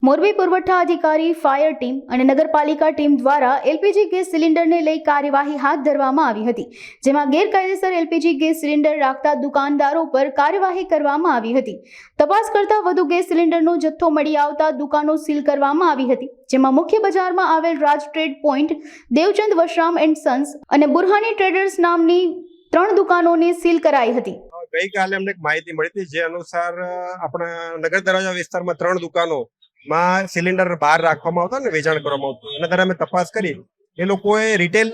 મોરબી પુરવઠા અધિકારી, fire team અને નગરપાલિકા ટીમ દ્વારા એલપીજી ગેસ સિલિન્ડરને લઈ કાર્યવાહી હાથ ધરવામાં આવી હતી, જેમાં ગેરકાયદેસર એલપીજી ગેસ સિલિન્ડર રાખતા દુકાનદારો પર કાર્યવાહી કરવામાં આવી હતી। તપાસ કરતા વધુ ગેસ સિલિન્ડરનો જથ્થો મળી આવતા દુકાનો સીલ કરવામાં આવી હતી, જેમાં મુખ્ય બજારમાં આવેલ Raj trade point, Devchand Vashram and sons અને બુરહાની ટ્રેડર્સ નામની 3 દુકાનોને સીલ કરાઈ હતી। ગઈકાલે અમને એક માહિતી મળી હતી, જે અનુસાર આપણા નગર દરવાજા વિસ્તારમાં 3 દુકાનોમાં સિલિન્ડર બહાર રાખવામાં આવતા ને વેચાણ કરવામાં આવતું, એના દ્વારા અમે તપાસ કરી। એ લોકોએ રિટેલ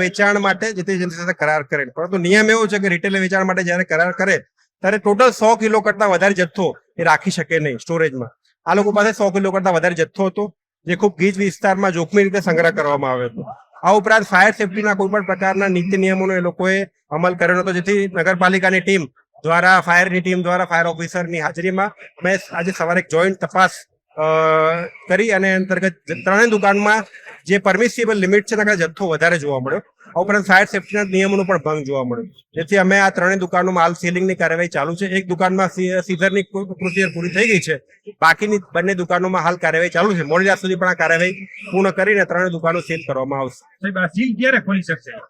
વેચાણ માટે જે તે સાથે કરાર કરેલ, પરંતુ નિયમ એવો છે કે રિટેલ વેચાણ માટે જ્યારે કરાર કરે ત્યારે ટોટલ 100 કિલો કરતા વધારે જથ્થો એ રાખી શકે નહીં સ્ટોરેજમાં। આ લોકો પાસે 100 કિલો કરતા વધારે જથ્થો હતો, જે ખૂબ ગીચ વિસ્તારમાં જોખમી રીતે સંગ્રહ કરવામાં આવ્યો હતો। આ ઉપરાંત ફાયર સેફટીના કોઈ પણ પ્રકારના નીતિ નિયમોનો એ લોકોએ અમલ કર્યો હતો, જેથી નગરપાલિકાની ટીમ દ્વારા, ફાયરની ટીમ દ્વારા, ફાયર ઓફિસરની હાજરીમાં અમે આજે સવારે એક જોઈન્ટ તપાસ કરી અને અંતર્ગત 3 દુકાનમાં જે પરમિસિબલ લિમિટ છે તેના જથ્થો વધારે જોવા મળ્યો। આ ઉપરાંત ફાયર સેફટીના નિયમોનો પણ ભંગ જોવા મળ્યો, જેથી અમે આ 3 દુકાનોમાં હાલ સીલિંગની કાર્યવાહી ચાલુ છે। એક દુકાનમાં સીઝરની પ્રોસિજર પૂરી થઈ ગઈ છે, બાકીની બંને દુકાનોમાં હાલ કાર્યવાહી ચાલુ છે। મોડી રાત સુધી પણ આ કાર્યવાહી પૂર્ણ કરીને 3 દુકાનો સીલ કરવામાં આવશે। સીલ ક્યારે ખોલી શકશે?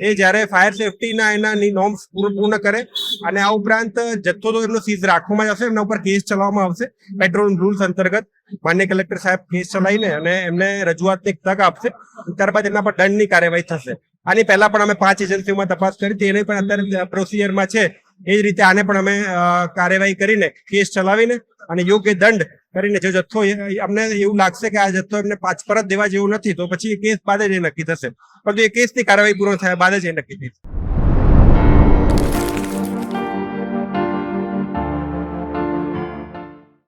એ જ્યારે ફાયર સેફટીના એનાની નોર્મ્સ પૂર્ણ કરે અને આ ઉપરાંત જથ્થો તો એમનો સીઝ રાખવામાં આવશે, એમના ઉપર કેસ ચલાવવામાં આવશે। પેટ્રોલ રૂલ્સ અંતર્ગત માન્ય કલેક્ટર સાહેબ કેસ ચલાવીને અને એમને રજૂઆતની એક તક આપશે, ત્યારબાદ એમના પર દંડની કાર્યવાહી થશે। આની પહેલા પણ અમે 5 એજન્સીઓમાં તપાસ કરી હતી, એને પણ અત્યારે પ્રોસિજરમાં છે। એ જ રીતે આને પણ અમે કાર્યવાહી કરીને કેસ ચલાવીને અને યોગ્ય દંડ કરીને જો જથ્થો અમને એવું લાગશે કે આ જથ્થો એમને પરત દેવા જેવું નથી, તો પછી એ કેસ બાદ જ એ નક્કી થશે, પરંતુ એ કેસની કાર્યવાહી પૂર્ણ થયા બાદ જ એ નક્કી થશે।